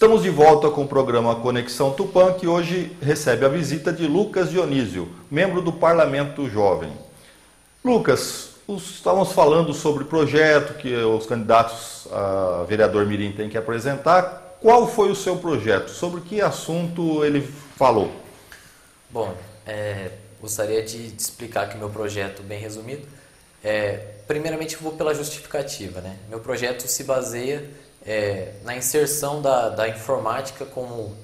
Estamos de volta com o programa Conexão Tupã, que hoje recebe a visita de Lucas Dionísio, membro do Parlamento Jovem. Lucas, estávamos falando sobre o projeto que os candidatos a vereador mirim têm que apresentar. Qual foi o seu projeto? Sobre que assunto ele falou? Bom, gostaria de explicar aqui meu projeto bem resumido. Primeiramente, vou pela justificativa, né? Meu projeto se baseia na inserção da informática como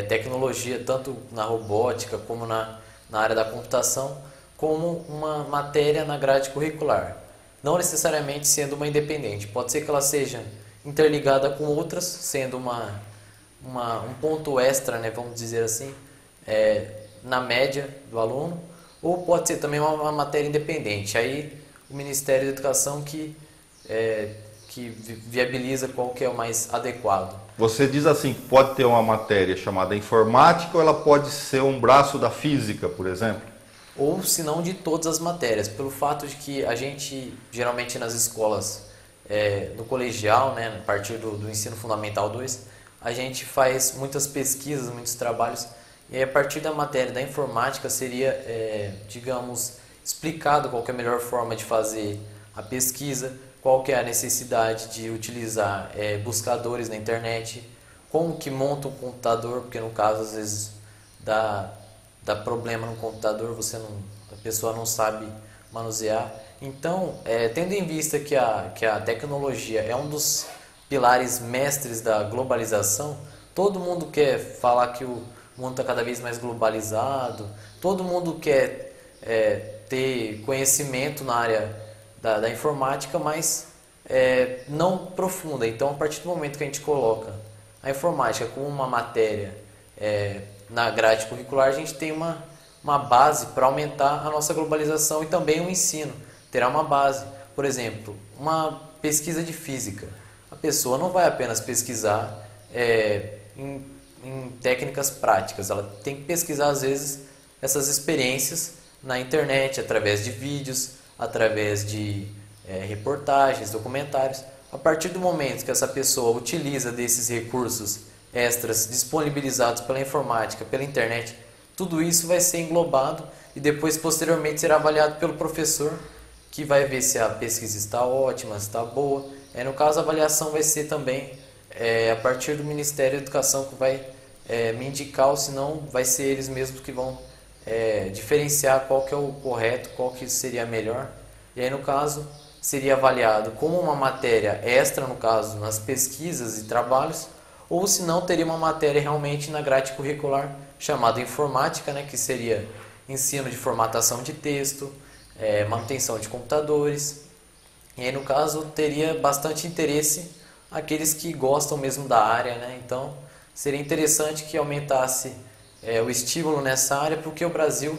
tecnologia, tanto na robótica como na área da computação, como uma matéria na grade curricular. Não necessariamente sendo uma independente, pode ser que ela seja interligada com outras, sendo um ponto extra, né, vamos dizer assim, na média do aluno, ou pode ser também uma matéria independente. Aí o Ministério da Educação que viabiliza qual que é o mais adequado. Você diz assim, que pode ter uma matéria chamada informática ou ela pode ser um braço da física, por exemplo? Ou se não de todas as matérias, pelo fato de que a gente, geralmente nas escolas, no colegial, né, a partir do ensino fundamental 2, a gente faz muitas pesquisas, muitos trabalhos, e aí, a partir da matéria da informática seria, digamos, explicado qual que é a melhor forma de fazer a pesquisa, qual que é a necessidade de utilizar buscadores na internet, como que monta um computador, porque no caso às vezes dá problema no computador, a pessoa não sabe manusear. Então, tendo em vista que a tecnologia é um dos pilares mestres da globalização, todo mundo quer falar que o mundo está cada vez mais globalizado, todo mundo quer ter conhecimento na área da informática, mas não profunda. Então, a partir do momento que a gente coloca a informática como uma matéria na grade curricular, a gente tem uma base para aumentar a nossa globalização e também o ensino. Terá uma base. Por exemplo, uma pesquisa de física. A pessoa não vai apenas pesquisar em técnicas práticas, ela tem que pesquisar às vezes essas experiências na internet, através de vídeos, através de reportagens, documentários. A partir do momento que essa pessoa utiliza desses recursos extras disponibilizados pela informática, pela internet, tudo isso vai ser englobado e depois posteriormente será avaliado pelo professor, que vai ver se a pesquisa está ótima, se está boa. No caso, a avaliação vai ser também a partir do Ministério da Educação, que vai me indicar, ou se não, vai ser eles mesmos que vão diferenciar qual que é o correto, qual que seria melhor. E aí, no caso, seria avaliado como uma matéria extra, no caso, nas pesquisas e trabalhos, ou se não, teria uma matéria realmente na grade curricular chamada informática, né, que seria ensino de formatação de texto, manutenção de computadores. E aí, no caso, teria bastante interesse aqueles que gostam mesmo da área, né? Então, seria interessante que aumentasse o estímulo nessa área, porque o Brasil,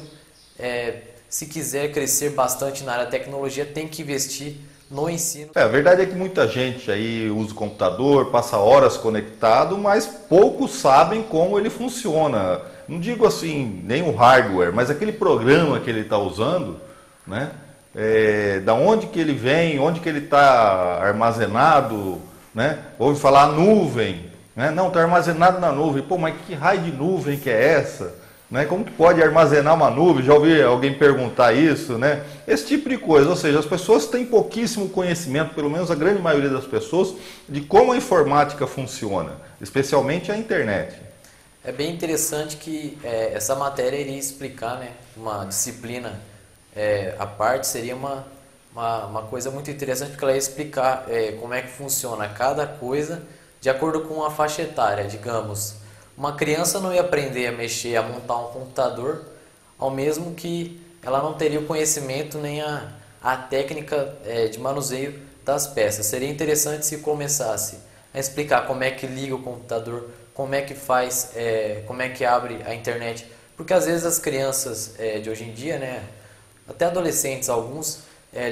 se quiser crescer bastante na área da tecnologia, tem que investir no ensino. A verdade é que muita gente aí usa o computador, passa horas conectado, mas poucos sabem como ele funciona. Não digo assim, nem o hardware, mas aquele programa que ele está usando, né? Da onde que ele vem, onde que ele está armazenado, né? Ouve falar nuvem, né? Não, está armazenado na nuvem. Pô, mas que raio de nuvem que é essa? Né? Como que pode armazenar uma nuvem? Já ouvi alguém perguntar isso, né? Esse tipo de coisa, ou seja, as pessoas têm pouquíssimo conhecimento, pelo menos a grande maioria das pessoas, de como a informática funciona, especialmente a internet. É bem interessante que essa matéria iria explicar, né, uma disciplina à parte, seria uma coisa muito interessante, porque ela ia explicar como é que funciona cada coisa de acordo com a faixa etária. Digamos, uma criança não ia aprender a mexer, a montar um computador, ao mesmo que ela não teria o conhecimento nem a técnica de manuseio das peças. Seria interessante se começasse a explicar como é que liga o computador, como é que faz, como é que abre a internet, porque às vezes as crianças de hoje em dia, né, até adolescentes alguns,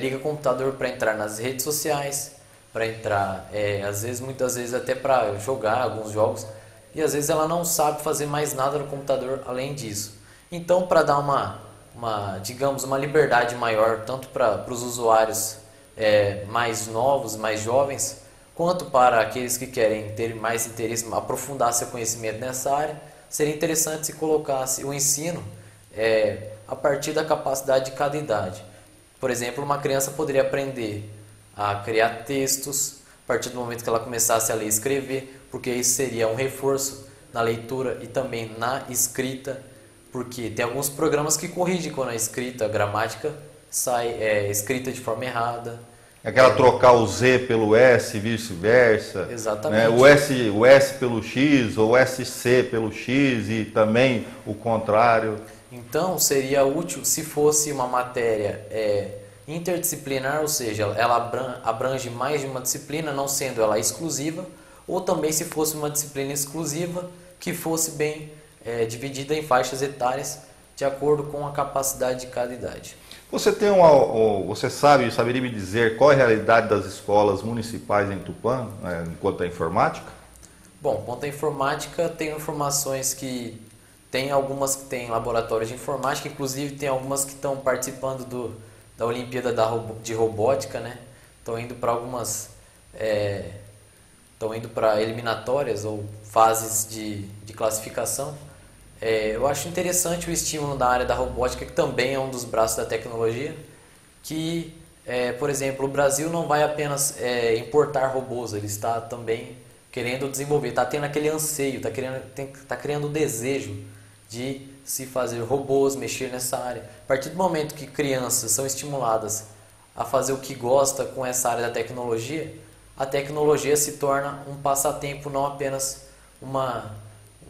ligam o computador para entrar nas redes sociais, para entrar, muitas vezes até para jogar alguns jogos, e às vezes ela não sabe fazer mais nada no computador além disso. Então, para dar digamos, uma liberdade maior, tanto para os usuários mais novos, mais jovens, quanto para aqueles que querem ter mais interesse, aprofundar seu conhecimento nessa área, seria interessante se colocasse o ensino a partir da capacidade de cada idade. Por exemplo, uma criança poderia aprender a criar textos a partir do momento que ela começasse a ler e escrever, porque isso seria um reforço na leitura e também na escrita, porque tem alguns programas que corrigem quando a escrita, a gramática sai escrita de forma errada. Aquela trocar o Z pelo S e vice-versa. Exatamente. Né? O S pelo X ou o SC pelo X e também o contrário. Então, seria útil se fosse uma matéria interdisciplinar, ou seja, ela abrange mais de uma disciplina, não sendo ela exclusiva, ou também se fosse uma disciplina exclusiva que fosse bem dividida em faixas etárias de acordo com a capacidade de cada idade. Você saberia me dizer qual é a realidade das escolas municipais em Tupã, quanto à informática? Bom, quanto à informática, tem informações que tem algumas que têm laboratórios de informática, inclusive tem algumas que estão participando da Olimpíada de Robótica, né? Estão indo para eliminatórias ou fases de classificação. Eu acho interessante o estímulo da área da robótica, que também é um dos braços da tecnologia, que, por exemplo, o Brasil não vai apenas importar robôs, ele está também querendo desenvolver, está tendo aquele anseio, está criando o desejo de se fazer robôs, mexer nessa área. A partir do momento que crianças são estimuladas a fazer o que gosta com essa área da tecnologia, a tecnologia se torna um passatempo, não apenas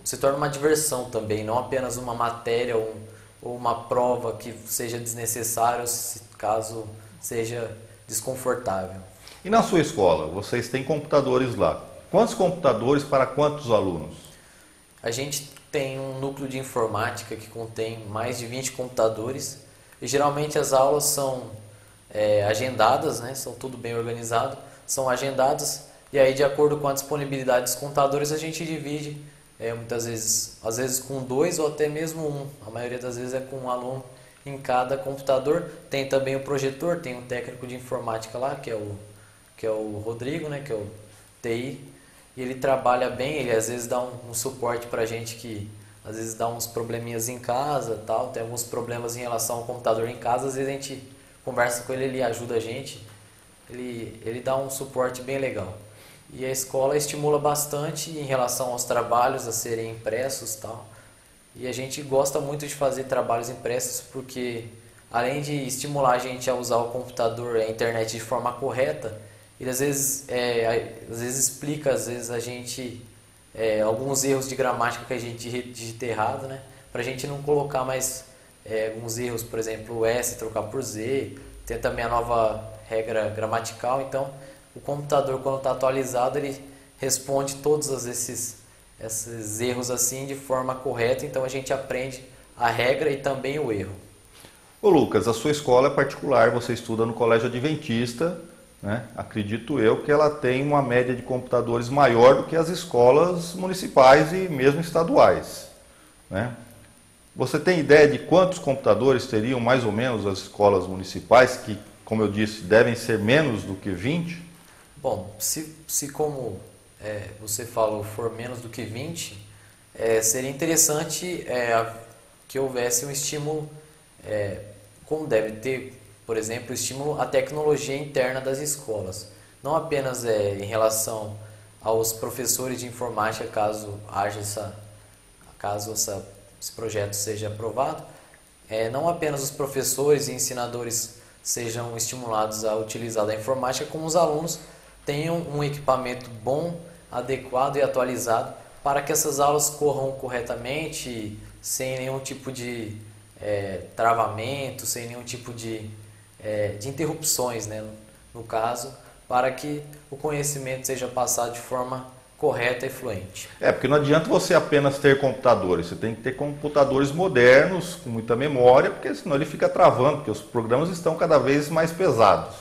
se torna uma diversão também, não apenas uma matéria ou uma prova que seja desnecessário, caso seja desconfortável. E na sua escola, vocês têm computadores lá. Quantos computadores para quantos alunos? A gente tem um núcleo de informática que contém mais de 20 computadores e geralmente as aulas são agendadas, né? São tudo bem organizado, são agendadas e aí de acordo com a disponibilidade dos computadores a gente divide, muitas vezes, às vezes com 2 ou até mesmo 1, a maioria das vezes é com um aluno em cada computador. Tem também o projetor, tem um técnico de informática lá que é o Rodrigo, né? Que é o TI. E ele trabalha bem, ele às vezes dá um suporte pra gente que às vezes dá uns probleminhas em casa, tal, tem alguns problemas em relação ao computador em casa, às vezes a gente conversa com ele, ele ajuda a gente, ele dá um suporte bem legal. E a escola estimula bastante em relação aos trabalhos a serem impressos, tal. E a gente gosta muito de fazer trabalhos impressos porque além de estimular a gente a usar o computador e a internet de forma correta, ele às vezes explica a gente alguns erros de gramática que a gente digita errado, né? Para a gente não colocar mais alguns erros, por exemplo, o S trocar por Z, tem também a nova regra gramatical. Então, o computador, quando está atualizado, ele responde todos esses erros assim de forma correta. Então, a gente aprende a regra e também o erro. Ô Lucas, a sua escola é particular, você estuda no Colégio Adventista, né? Acredito eu que ela tem uma média de computadores maior do que as escolas municipais e mesmo estaduais, né? Você tem ideia de quantos computadores teriam mais ou menos as escolas municipais, que, como eu disse, devem ser menos do que 20? Bom, se como você falou, for menos do que 20, seria interessante que houvesse um estímulo, como deve ter, por exemplo, o estímulo à tecnologia interna das escolas. Não apenas em relação aos professores de informática, caso esse projeto seja aprovado, não apenas os professores e ensinadores sejam estimulados a utilizar a informática, como os alunos tenham um equipamento bom, adequado e atualizado para que essas aulas corram corretamente, sem nenhum tipo de travamento, sem nenhum tipo de interrupções, né, no caso, para que o conhecimento seja passado de forma correta e fluente. Porque não adianta você apenas ter computadores, você tem que ter computadores modernos, com muita memória, porque senão ele fica travando, porque os programas estão cada vez mais pesados.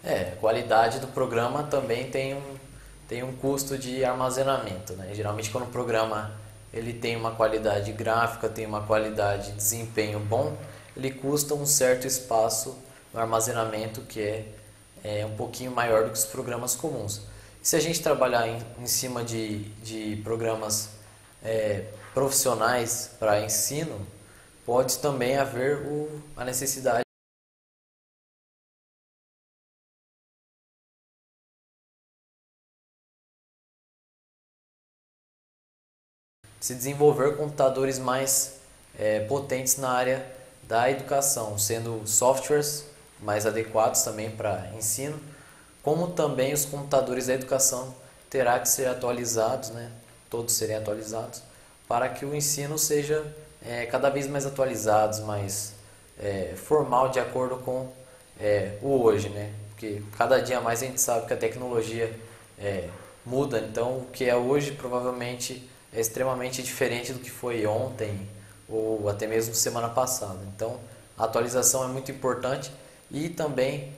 A qualidade do programa também tem um custo de armazenamento, né? Geralmente quando o programa ele tem uma qualidade gráfica, tem uma qualidade de desempenho bom, ele custa um certo espaço no armazenamento que é um pouquinho maior do que os programas comuns. Se a gente trabalhar em cima de programas profissionais para ensino, pode também haver a necessidade de se desenvolver computadores mais potentes na área da educação, sendo softwares mais adequados também para ensino, como também os computadores da educação terá que ser atualizados, né? Todos serem atualizados, para que o ensino seja cada vez mais atualizado, mais formal, de acordo com o hoje, né? Porque cada dia mais a gente sabe que a tecnologia muda, então o que é hoje provavelmente é extremamente diferente do que foi ontem ou até mesmo semana passada. Então a atualização é muito importante e também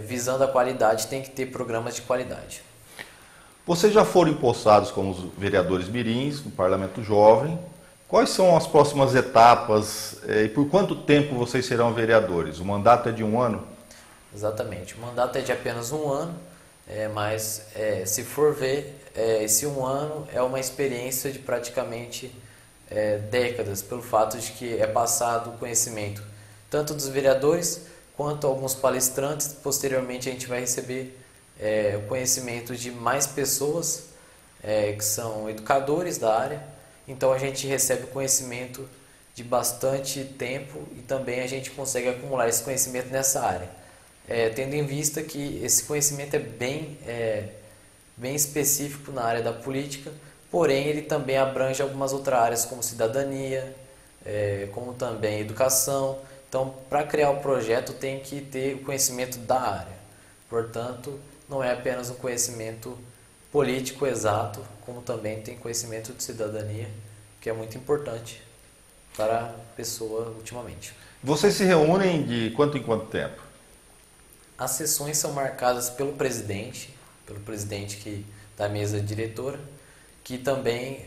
visando a qualidade tem que ter programas de qualidade. Vocês já foram empossados como os vereadores mirins no Parlamento Jovem. Quais são as próximas etapas e por quanto tempo vocês serão vereadores? O mandato é de 1 ano? Exatamente, o mandato é de apenas 1 ano, mas se for ver, esse 1 ano é uma experiência de praticamente décadas, pelo fato de que é passado o conhecimento tanto dos vereadores quanto alguns palestrantes. Posteriormente a gente vai receber o conhecimento de mais pessoas que são educadores da área, então a gente recebe o conhecimento de bastante tempo e também a gente consegue acumular esse conhecimento nessa área, tendo em vista que esse conhecimento é bem específico na área da política, porém ele também abrange algumas outras áreas como cidadania, como também educação. Então, para criar o projeto tem que ter o conhecimento da área, portanto não é apenas um conhecimento político exato, como também tem conhecimento de cidadania, que é muito importante para a pessoa ultimamente. Vocês se reúnem de quanto em quanto tempo? As sessões são marcadas pelo presidente da mesa diretora, que também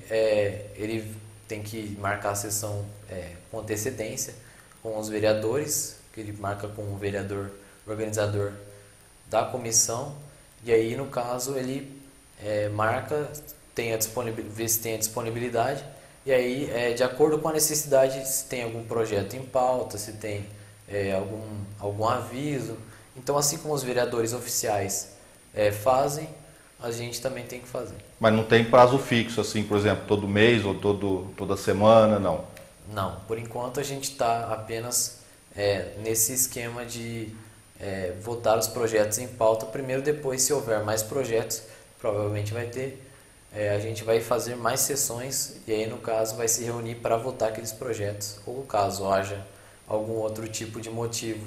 ele tem que marcar a sessão com antecedência com os vereadores, que ele marca com o vereador organizador da comissão, e aí no caso ele marca, vê se tem a disponibilidade, e aí de acordo com a necessidade, se tem algum projeto em pauta, se tem algum aviso. Então, assim como os vereadores oficiais fazem, a gente também tem que fazer. Mas não tem prazo fixo, assim, por exemplo, todo mês ou toda semana, não? Não, por enquanto a gente está apenas nesse esquema de votar os projetos em pauta. Primeiro, depois, se houver mais projetos, provavelmente vai ter, a gente vai fazer mais sessões e aí, no caso, vai se reunir para votar aqueles projetos. Ou caso haja algum outro tipo de motivo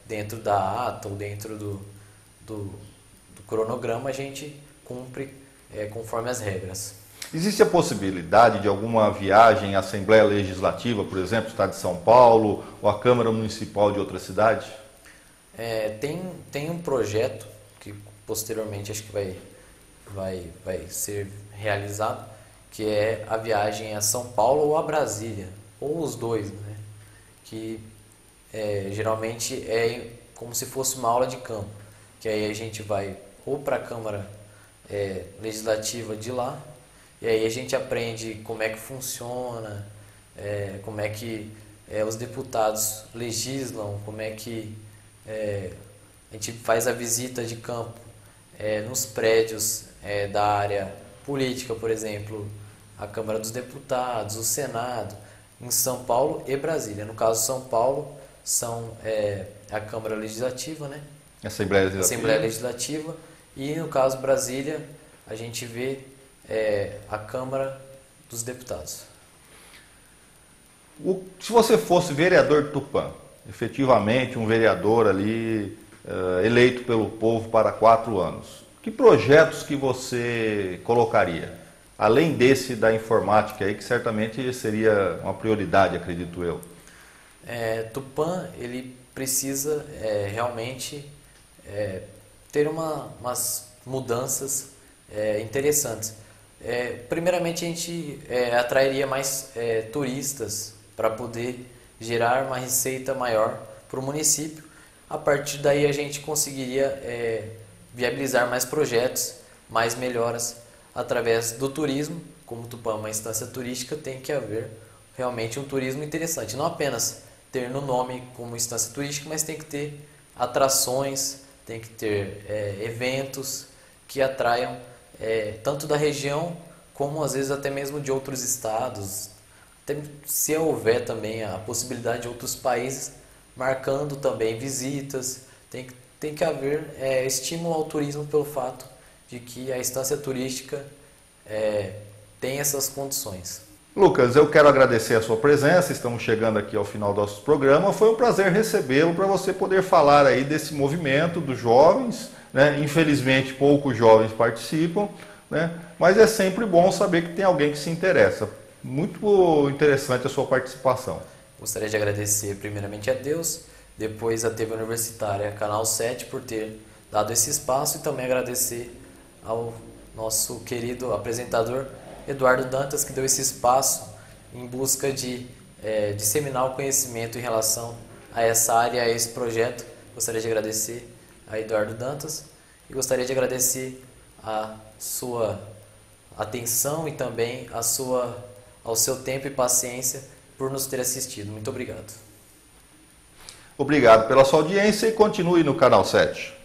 dentro da ata ou dentro do cronograma, a gente cumpre conforme as regras. Existe a possibilidade de alguma viagem à Assembleia Legislativa, por exemplo, Estado de São Paulo, ou à Câmara Municipal de outra cidade? Tem um projeto que posteriormente acho que vai ser realizado, que é a viagem a São Paulo ou a Brasília, ou os dois, né? Que geralmente é como se fosse uma aula de campo, que aí a gente vai ou para a Câmara Legislativa de lá, e aí a gente aprende como é que funciona, como é que os deputados legislam, como é que a gente faz a visita de campo nos prédios da área política, por exemplo, a Câmara dos Deputados, o Senado, em São Paulo e Brasília. No caso, São Paulo são a Câmara Legislativa, né? Assembleia Legislativa. E no caso Brasília, a gente vê a Câmara dos Deputados. Se você fosse vereador de Tupã, efetivamente um vereador ali eleito pelo povo para 4 anos, que projetos que você colocaria? Além desse da informática aí, que certamente seria uma prioridade, acredito eu. Tupã, ele precisa realmente ter umas mudanças interessantes. Primeiramente, a gente atrairia mais turistas para poder gerar uma receita maior para o município. A partir daí, a gente conseguiria viabilizar mais projetos, mais melhoras através do turismo. Como Tupã é uma instância turística, tem que haver realmente um turismo interessante. Não apenas ter no nome como instância turística, mas tem que ter atrações, tem que ter eventos que atraiam tanto da região como às vezes até mesmo de outros estados. Até se houver também a possibilidade de outros países, marcando também visitas, tem que haver estímulo ao turismo pelo fato de que a instância turística tem essas condições. Lucas, eu quero agradecer a sua presença, estamos chegando aqui ao final do nosso programa, foi um prazer recebê-lo para você poder falar aí desse movimento dos jovens, né? Infelizmente poucos jovens participam, né? Mas é sempre bom saber que tem alguém que se interessa. Muito interessante a sua participação. Gostaria de agradecer primeiramente a Deus, depois a TV Universitária Canal 7 por ter dado esse espaço e também agradecer ao nosso querido apresentador Eduardo Dantas, que deu esse espaço em busca de disseminar o conhecimento em relação a essa área, a esse projeto. Gostaria de agradecer a Eduardo Dantas e gostaria de agradecer a sua atenção e também ao seu tempo e paciência por nos ter assistido. Muito obrigado. Obrigado pela sua audiência e continue no Canal 7.